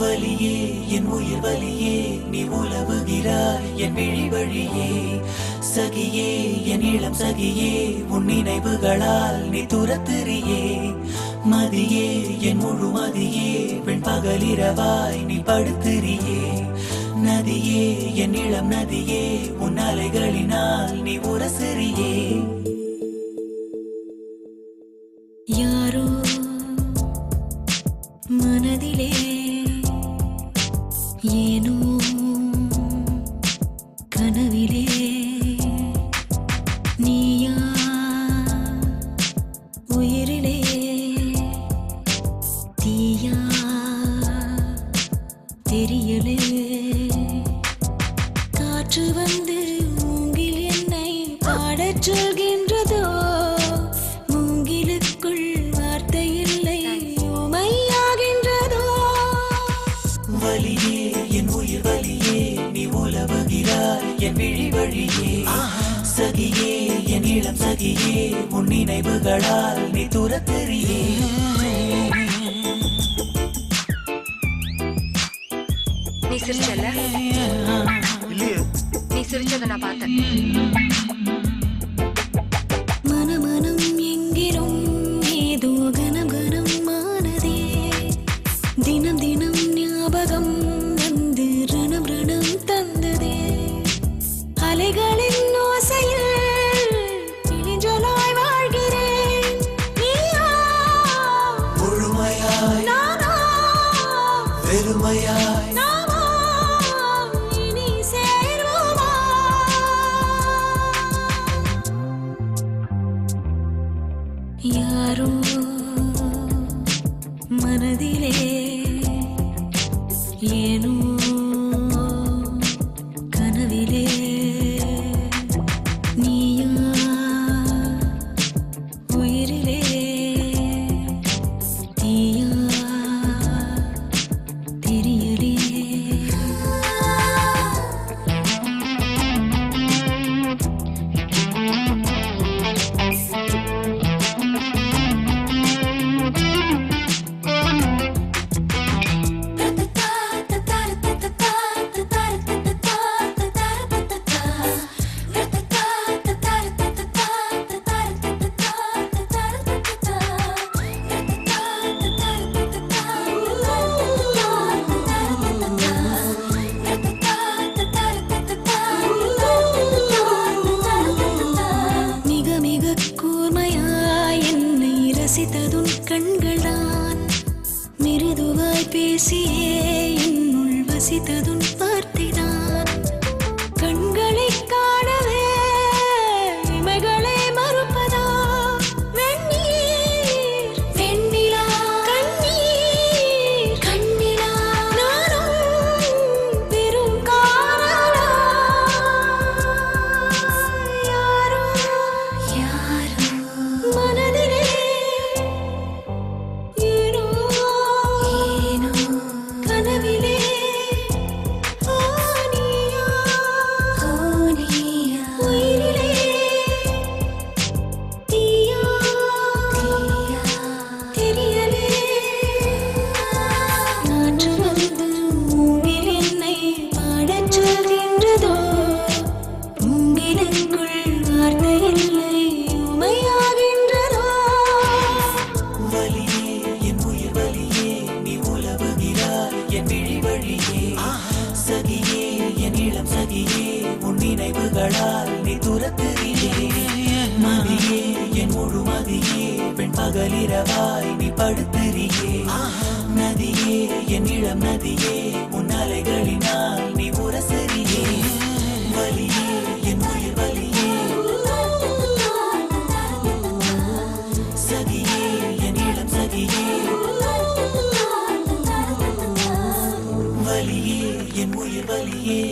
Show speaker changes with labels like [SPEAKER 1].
[SPEAKER 1] வலியே என் உயிர் வலியே நீ உலவுகிறாய் என் விழி வழியே சகியே என் இளம் சகியே உன் நினைவுகளால் நீ துரத்துறியே மதியே என் முழு மதியே பெண் பகலிரவாய் நீ படுத்துறியே நதியே என் இளம் நதியே உன் அலைகளினால் நீ உரசுறியே
[SPEAKER 2] யாரோ மனதிலே ஏனோ கனவிலே நீயா உயிரிலே தீயா தெரியலே காற்று வந்து மூங்கில் என்னை பாடச் சொல்கின்றதோ மூங்கிலுக்குள் வார்த்தை இல்லை உமையாகின்றதோ
[SPEAKER 1] வலியே என் உயிர் வலியே நீ உலவுகிறாய் என் விழி வழியே சகியே என் இளம் சகியே உன் நினைவுகளால் நீ துரத்துறியே
[SPEAKER 3] நீ சிரிச்சல நீ சிரிச்சத நான் பார்த்தேன்
[SPEAKER 2] மனமனம் எங்கிலும் ஏதோ கனம் கனமானதே தினம் தினம் ஞாபகம் வந்து ரணம் ரணம் தந்ததே அலைகளின் ஓசையில் இனிஞ்சலாய் வாழ்கிறேன் நீயா
[SPEAKER 1] முழுமையாய்
[SPEAKER 2] நானா
[SPEAKER 1] வெறுமையாய்
[SPEAKER 2] நாமா இனி சேர்வோமா யாரோ மனதிலே ஏனோ கனவிலே நீயா உயிரிலே தீயா தெரியலே மிக மிக கூர்மையாய் என்னை ரசித்ததுன் கண்கள்தான் மிருதுவாய் பேசியே என்னுள் வசித்ததுன் வார்த்தைதான் கண்களை காணவே இமைகளை மறுப்பதா வெந்நீர் வெண்ணிலா கண்ணீர் கண்ணிலா நானும் பெரும் காரணா யாரோ யாரோ மனதிலே ஏனோ ஏனோ கனவிலே நீயா நீயா உயிரிலே தீயா தீயா தெரியலே காற்று வந்து மூங்கில் என்னை பாடச் சொல்கின்றதோ மூங்கிலுக்குள் வார்த்தை இல்லை உமையாகின்றதோ
[SPEAKER 1] வலியே என் உயிர் வலியே நீ உலவுகிறாய் என் விழி வழியே சகியே என் இளம் சகியே உன் நினைவுகளால் நீ துரத்துறியே மதியே என் முழு மதியே பெண் பகலிரவாய் நீ படுத்துறியே நதியே என் இளம் நதியே உன் அலைகளினால் நீ உரசுறியே வலியே என் உயிர் வலியே சகியே என் இளம் சகியே வலியே என் உயிர் வலியே